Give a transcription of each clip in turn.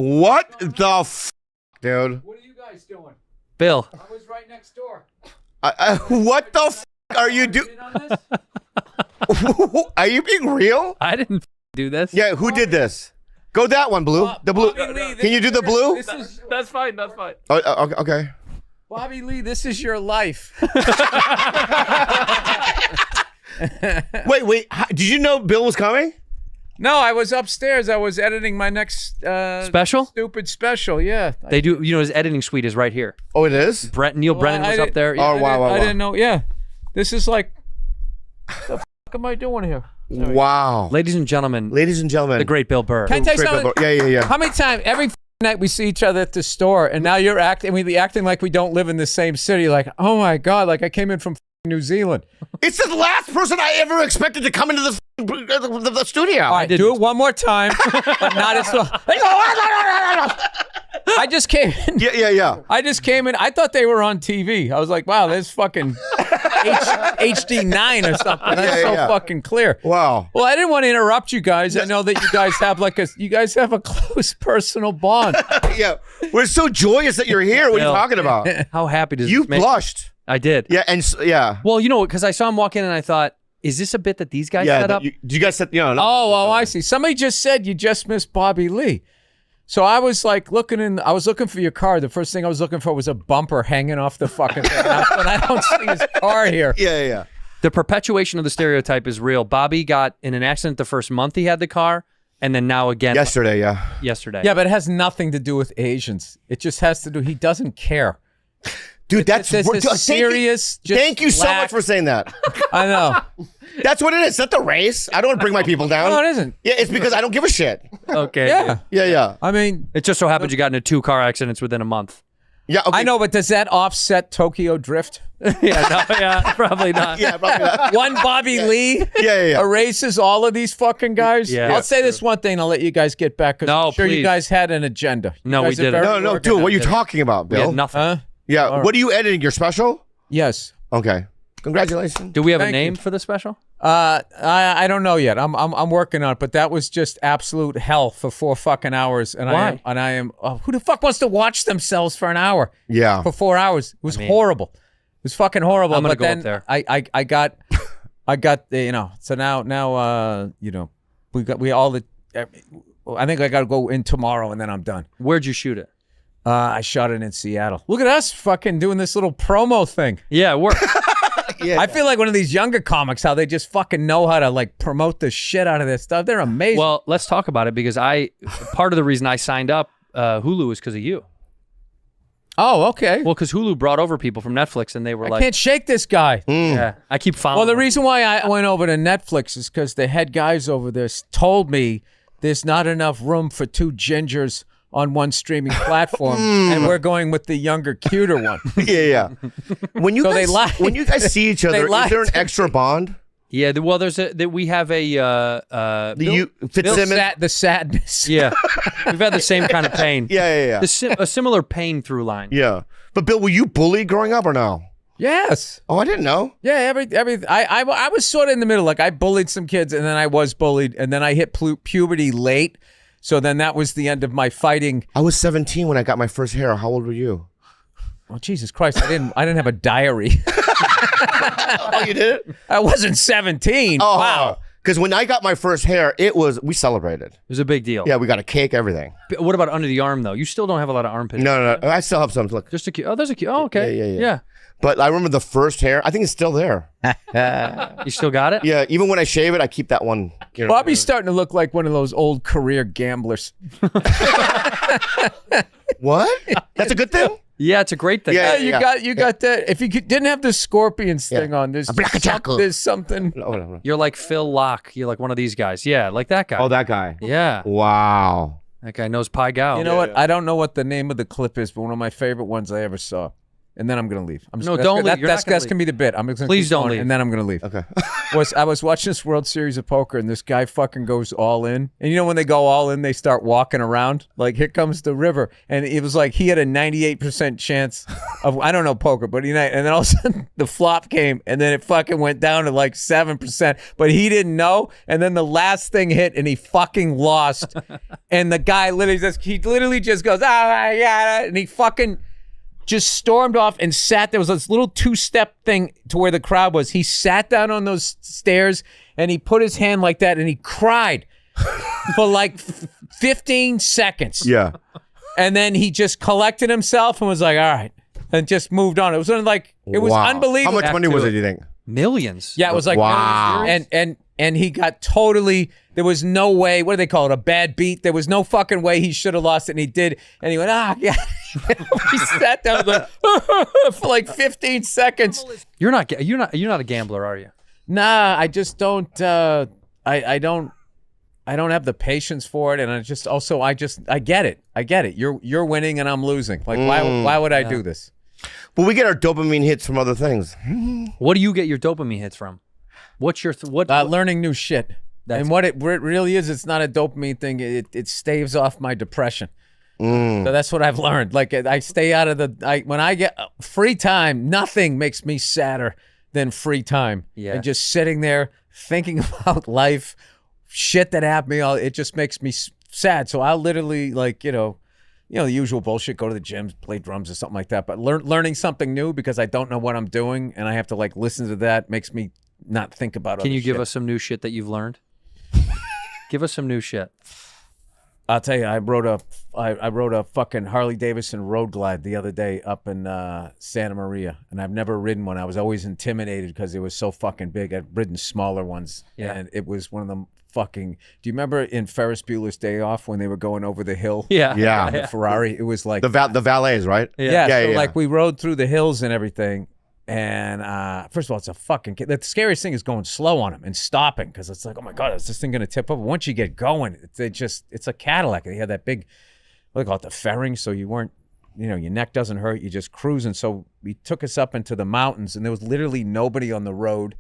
What the f, dude? What are you guys doing? Bill. I was right next door. What the f are you doing? Are you being real? I didn't do this. Yeah, who did this? Go that one, Blue. The blue. Can you do the blue? That's fine. That's fine. Oh, okay. Bobby Lee, this is your life. Wait. Did you know Bill was coming? No, I was upstairs. I was editing my next Special? stupid special. Yeah. They do. You know, his editing suite is right here. Oh, it is? Neil Brennan was up there. Oh, wow. I didn't know. Yeah. This is like, the f am I doing here? Sorry. Wow. Ladies and gentlemen, the great Bill Burr. Can I tell you something? Yeah. How many times every night we see each other at the store, and now you're acting, we be acting like we don't live in the same city. Like, oh my God, like I came in from New Zealand. It's the last person I ever expected to come into the studio. All right, do it one more time, but not as well. I just came in. Yeah. I just came in. I thought they were on TV. I was like, wow, there's fucking HD9 or something. That's so fucking clear. Wow. Well, I didn't want to interrupt you guys. I know that you guys have a close personal bond. Yeah. We're so joyous that you're here. What are you talking about? How happy does You this make blushed. I did. Yeah, and yeah. Well, you know, because I saw him walk in and I thought, is this a bit that these guys set up? Do you guys set? No. Oh, I see. Somebody just said you just missed Bobby Lee. So I was like I was looking for your car. The first thing I was looking for was a bumper hanging off the fucking thing. And I don't see his car here. Yeah. The perpetuation of the stereotype is real. Bobby got in an accident the first month he had the car, and then now again. Yesterday. Yeah, but it has nothing to do with Asians. It just has to do, he doesn't care. Dude, that's serious. Thank you so much for saying that. I know. That's what it is. It's not the race. I don't want to bring my people down. No, it isn't. Yeah, it's because I don't give a shit. Okay. Yeah. I mean, it just so happened you got into 2 car accidents within a month. Yeah, okay. I know, but does that offset Tokyo Drift? Probably not. Yeah, probably not. One Bobby Lee erases all of these fucking guys. Yeah. I'll say this one thing. I'll let you guys get back. No, I'm sure please. you guys had an agenda. No, we didn't. No, dude. What are you talking about, Bill? We had nothing. Huh? Yeah. All right. What are you editing? Your special? Yes. Okay. Congratulations. Do we have a Thank name you. for the special? I don't know yet. I'm working on it, but that was just absolute hell for 4 fucking hours. And Why? I am. Who the fuck wants to watch themselves for an hour? Yeah. For 4 hours, it was horrible. It was fucking horrible. I'm gonna but go then up there. I got So now we all the. I think I got to go in tomorrow, and then I'm done. Where'd you shoot it? I shot it in Seattle. Look at us fucking doing this little promo thing. Yeah, we're. I feel like one of these younger comics, how they just fucking know how to like promote the shit out of this stuff. They're amazing. Well, let's talk about it because part of the reason I signed up Hulu was because of you. Oh, okay. Well, because Hulu brought over people from Netflix and they were I like, can't shake this guy. yeah, I keep following. Well, the them. reason why I went over to Netflix is because the head guys over there told me there's not enough room for 2 gingers on one streaming platform, and we're going with the younger, cuter one. Yeah. When you So guys, they lied. when you guys see each other, is lied there an to extra bond? Yeah, we have a Fitzsimmons? The sadness. yeah, we've had the same kind of pain. Yeah. A similar pain through line. Yeah. But Bill, were you bullied growing up or no? Yes. Oh, I didn't know. Yeah. I was sort of in the middle. Like I bullied some kids, and then I was bullied, and then I hit puberty late. So then that was the end of my fighting. I was 17 when I got my first hair. How old were you? Oh, Jesus Christ. I didn't have a diary. Oh, you did it? I wasn't 17. Oh, wow. Because when I got my first hair, we celebrated. It was a big deal. Yeah, we got a cake, everything. But what about under the arm though? You still don't have a lot of armpit. No. I still have some. Look. Just a cute. Oh, there's a cute. Oh, okay. Yeah. But I remember the first hair. I think it's still there. You still got it? Yeah, even when I shave it, I keep that one. You know, Bobby's starting to look like one of those old career gamblers. What? That's a good thing? Yeah, it's a great thing. Yeah. You got that. If you didn't have the scorpions thing on, there's something. No. You're like Phil Locke. You're like one of these guys. Yeah, like that guy. Oh, that guy. Yeah. Wow. That guy knows Pai Gow. You know what? I don't know what the name of the clip is, but one of my favorite ones I ever saw. and then I'm gonna leave. I'm just, No, that's don't good. leave. You're not gonna That's gonna be the bit. I'm just gonna Please keep don't going, leave. and then I'm gonna leave. Okay. I was watching this World Series of Poker, and this guy fucking goes all in. And you know when they go all in, they start walking around. Like, here comes the river. And it was like he had a 98% chance of, I don't know poker, but and then all of a sudden the flop came, and then it fucking went down to like 7%. But he didn't know. And then the last thing hit, and he fucking lost. And the guy literally just goes, oh my God. And he fucking just stormed off and sat. There was this little 2-step thing to where the crowd was. He sat down on those stairs and he put his hand like that and he cried for like 15 seconds. Yeah. And then he just collected himself and was like, all right, and just moved on. It was like, it was Wow. unbelievable. How much money was it, do you think? Millions. Yeah, it was like, Wow. and he got totally, there was no way, what do they call it, a bad beat? There was no fucking way he should have lost it, and he did, and he went, yeah. He sat down like, for like 15 seconds. You're not a gambler, are you? Nah, I just don't, I don't have the patience for it, and I get it. I get it. You're winning and I'm losing. Like, why would I do this? But we get our dopamine hits from other things. What do you get your dopamine hits from? What's your Learning new shit. And what it really is, it's not a dopamine thing. It staves off my depression. So that's what I've learned. Like, I stay out of when I get free time, nothing makes me sadder than free time. Yeah. And just sitting there thinking about life, shit that happened to me, it just makes me sad. So I'll literally, like, the usual bullshit, go to the gym, play drums or something like that. But learning something new because I don't know what I'm doing and I have to like listen to that makes me not think about it. Can you give us some new shit that you've learned? Give us some new shit. I'll tell you, I rode a fucking Harley Davidson Road Glide the other day up in Santa Maria, and I've never ridden one. I was always intimidated because it was so fucking big. I've ridden smaller ones, and it was one of them fucking. Do you remember in Ferris Bueller's Day Off when they were going over the hill? Yeah. The Ferrari. It was like The valets, right? so like we rode through the hills and everything. And first of all, it's a fucking. The scariest thing is going slow on them and stopping because it's like, oh my God, is this thing gonna tip over? Once you get going, it's a Cadillac. They had that big, what do they call it, the fairing, so you weren't, your neck doesn't hurt. You're just cruising. So we took us up into the mountains, and there was literally nobody on the road.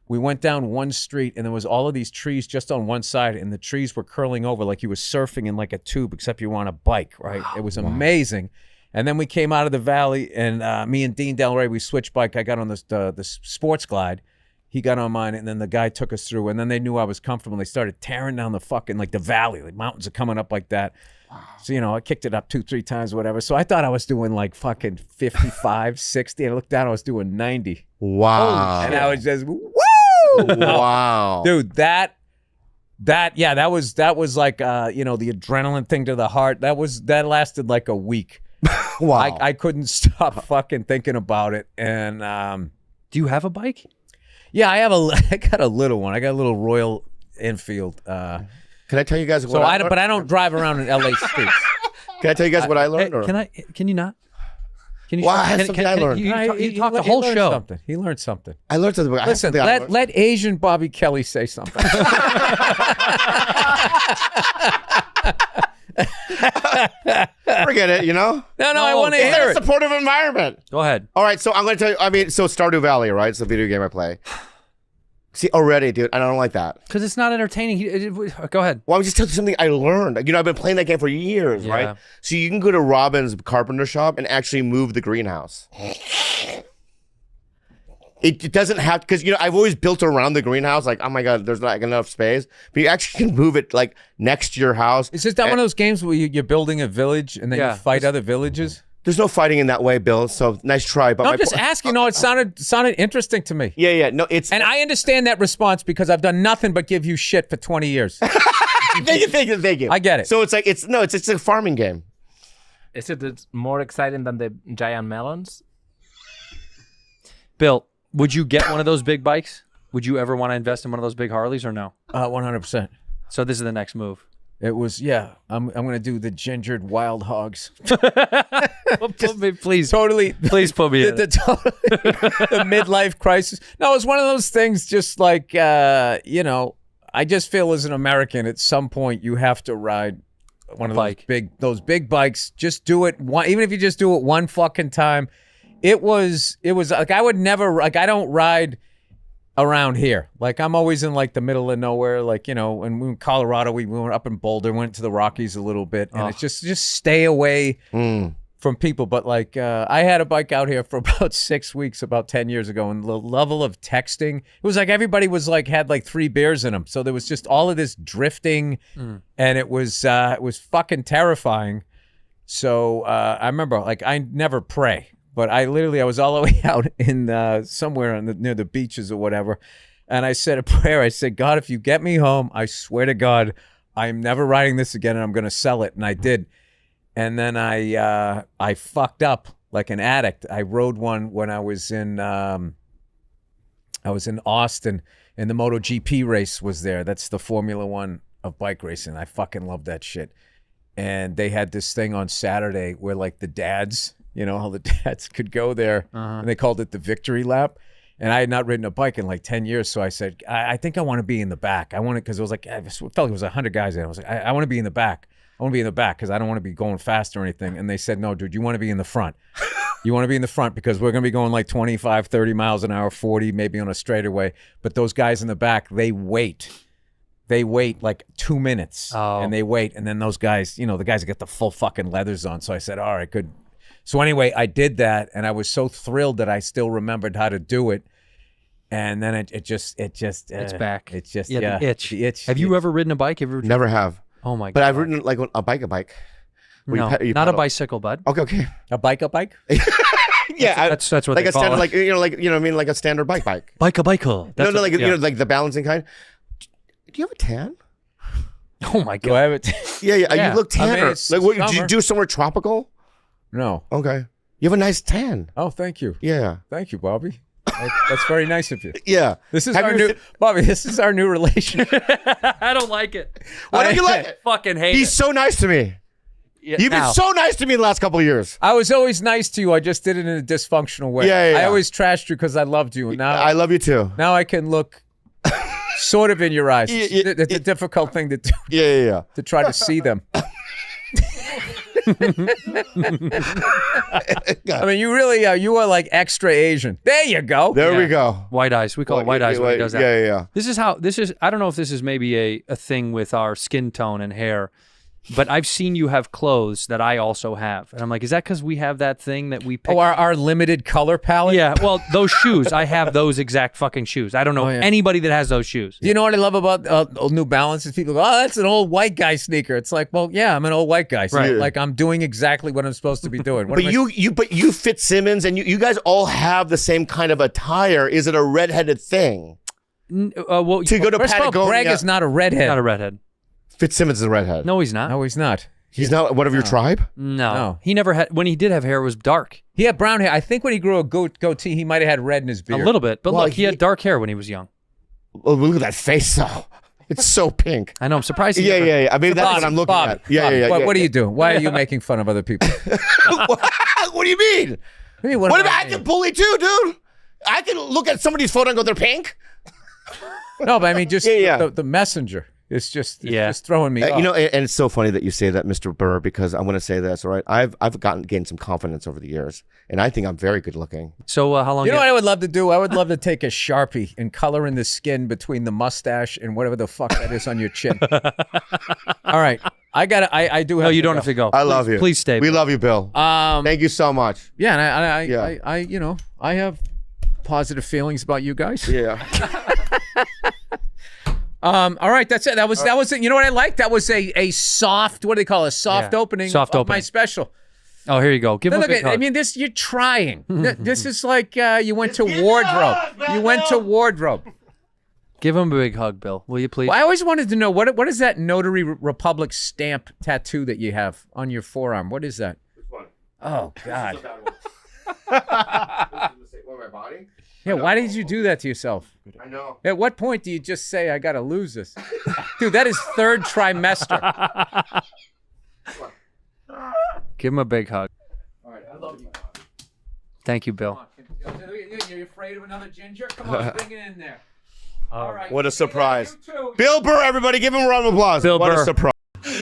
We went down one street, and there was all of these trees just on one side, and the trees were curling over like you were surfing in like a tube, except you were on a bike, right? It was amazing. And then we came out of the valley, and me and Dean Del Rey, we switched bike. I got on the sports glide. He got on mine, and then the guy took us through. And then they knew I was comfortable. And they started tearing down the fucking, like the valley. Like mountains are coming up like that. Wow. So, I kicked it up 2-3 times or whatever. So I thought I was doing like fucking 55, 60. And I looked down, I was doing 90. Wow. And I was just, woo! Wow. Dude, that was like, the adrenaline thing to the heart. That lasted like a week. Wow. I couldn't stop fucking thinking about it. And do you have a bike? yeah, I got a little one. I got a little Royal Enfield. Can I tell you guys what But I don't drive around in LA streets. Can I tell you guys what I learned? or? Can you not? Can you? Well, I had something I learned. You talk the whole show. Something. He learned something. I learned something. Listen, let Asian Bobby Kelly say something. Forget it, No, I want to It's hear a it. supportive environment. Go ahead. All right, so I'm going to tell you, so Stardew Valley, right? It's the video game I play. See, already, dude, I don't like that. Because it's not entertaining. Go ahead. Well, I'm just telling you something I learned. I've been playing that game for years, Yeah. right? So you can go to Robin's carpenter shop and actually move the greenhouse. It doesn't have, because, I've always built around the greenhouse, like, oh my God, there's not enough space. But you actually can move it, like, next to your house. Is this not one of those games where you're building a village and then you fight other villages? There's no fighting in that way, Bill, so nice try. But No, I'm just asking. No, it sounded interesting to me. Yeah, no, it's... And I understand that response because I've done nothing but give you shit for 20 years. Thank you. I get it. So it's like, it's a farming game. Is it more exciting than the giant melons? Bill, would you get one of those big bikes? Would you ever want to invest in one of those big Harleys or no? 100%. So this is the next move. It was, I'm going to do the gingered wild hogs. Put me, please. Totally. Please put me in. The midlife crisis. No, it's one of those things just like, I just feel as an American, at some point you have to ride one of those big bikes. Just do it, even if you just do it one fucking time. it was like I would never like I don't ride around here. Like I'm always in like the middle of nowhere. Like and we were in Colorado, we went up in Boulder, went to the Rockies a little bit, and it's just stay away from people. But like I had a bike out here for about 6 weeks about 10 years ago, and the level of texting, it was like everybody was like had like 3 beers in them, so there was just all of this drifting, and it was fucking terrifying. So I remember like I never pray, but I was all the way out in somewhere near the beaches or whatever, and I said a prayer. I said, God, if you get me home, I swear to God I'm never riding this again, and I'm gonna sell it. And I did. And then I fucked up like an addict. I rode one when I was in Austin, and the MotoGP race was there. That's the Formula One of bike racing. I fucking love that shit. And they had this thing on Saturday where like the dads, how the dads could go there, and they called it the victory lap. And I had not ridden a bike in like 10 years, so I said, I think I want to be in the back. I want to, because it was like it felt like it was 100 guys there. I was like, I want to be in the back. I want to be in the back because I don't want to be going fast or anything. And they said, no, dude, you want to be in the front. You want to be in the front because we're going to be going like 25, 30 miles an hour, 40, maybe on a straightaway. But those guys in the back, they wait. They wait like 2 minutes and they wait. And then those guys, the guys that get the full fucking leathers on. So I said, all right, good. So anyway, I did that, and I was so thrilled that I still remembered how to do it. And then it just it's back. It's just, the itch. The itch. Have you ever ridden a bike? Never have. Oh my God. But I've ridden like a bike. No, not a bicycle, bud. Okay. A bike? Yeah, that's what like they a call standard, it. like a standard bike. Bicycle. No, like like the balancing kind. Do you have a tan? Oh my God. Do I have it? Yeah. You look tanner. it's Like, what, did summer. you do somewhere tropical? No. Okay. You have a nice tan. Oh, thank you. Yeah. Thank you, Bobby. That's very nice of you. Yeah. This is Have our you new ever Bobby. This is our new relationship. I don't like it. Why don't you like it? Fucking hate He's it. so nice to me. Yeah, You've been now. so nice to me the last couple of years. I was always nice to you. I just did it in a dysfunctional way. Yeah. I always trashed you because I loved you. And now I love you too. now I can look sort of in your eyes. Yeah. It's a difficult thing to do, Yeah. to try to see them. I mean, you really are. You are like extra Asian. There you go. There we go. White eyes. We call it white eyes when he does that. Yeah. This is I don't know if this is maybe a thing with our skin tone and hair, but I've seen you have clothes that I also have. And I'm like, is that because we have that thing that we pick? Oh, our limited color palette? Yeah, well, those shoes, I have those exact fucking shoes. I don't know anybody that has those shoes. Do you know what I love about New Balances? People go, oh, that's an old white guy sneaker. It's like, well, yeah, I'm an old white guy. So Right. like I'm doing exactly what I'm supposed to be doing. What But you Fitzsimmons, and you guys all have the same kind of attire. Is it a redheaded thing? Well, To go to First of all, Patagonia. Greg is not a redhead. not a redhead. Fitzsimmons is a redhead. No, he's not. No, he's not. He's not one of your tribe? No. He never had, when he did have hair, it was dark. He had brown hair. I think when he grew a goatee, he might have had red in his beard. A little bit. But Well, look, he had dark hair when he was young. Oh, look at that face, though. It's so pink. I know, I'm surprised he never, Yeah. I mean, that's what I'm looking Bob, at. Yeah. What are you doing? Why are you making fun of other people? What do you mean? What am if I can bully too, dude? I can look at somebody's photo and go, they're pink? No, but I mean, just Yeah. the messenger. It's just throwing me off. And it's so funny that you say that, Mr. Burr, because I'm going to say this, all right? I've gained some confidence over the years, and I think I'm very good looking. So how long? You know what I would love to do? I would love to take a Sharpie and color in the skin between the mustache and whatever the fuck that is on your chin. All right. I do have No, you to don't go. have to go. I love you. Please stay. We love you, Bill. Thank you so much. Yeah, and Yeah. I have positive feelings about you guys. Yeah. All right, that's it. That was it. You know what I like? That was a soft, what do they call it? A soft opening Soft of opening. my special. Oh, here you go. Give him a Look big at, hug. I mean, you're trying. This is like you went to wardrobe. You went to wardrobe. Give him a big hug, Bill. Will you please? Well, I always wanted to know what is that Notary Republic stamp tattoo that you have on your forearm? What is that? Which one? Oh God. My body? Yeah, why did you do that to yourself? I know. At what point do you just say, I got to lose this? Dude, that is third trimester. Give him a big hug. All right, I love you. Thank you, Bill. You're afraid of another ginger? Come on, bring it in there. All right. What a surprise. You too. Bill Burr, everybody, give him a round of applause. Bill what Burr. a surprise.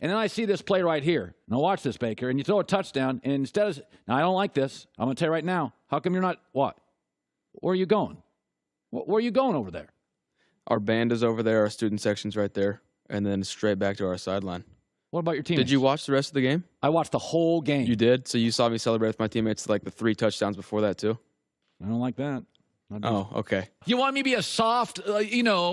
And then I see this play right here. Now watch this, Baker. And you throw a touchdown, and instead of... Now, I don't like this. I'm going to tell you right now. How come you're not... What? Where are you going? Where are you going over there? Our band is over there. Our student section's right there. And then straight back to our sideline. What about your teammates? Did you watch the rest of the game? I watched the whole game. You did? So you saw me celebrate with my teammates like the 3 touchdowns before that, too? I don't like that. Oh, okay. You want me to be a soft,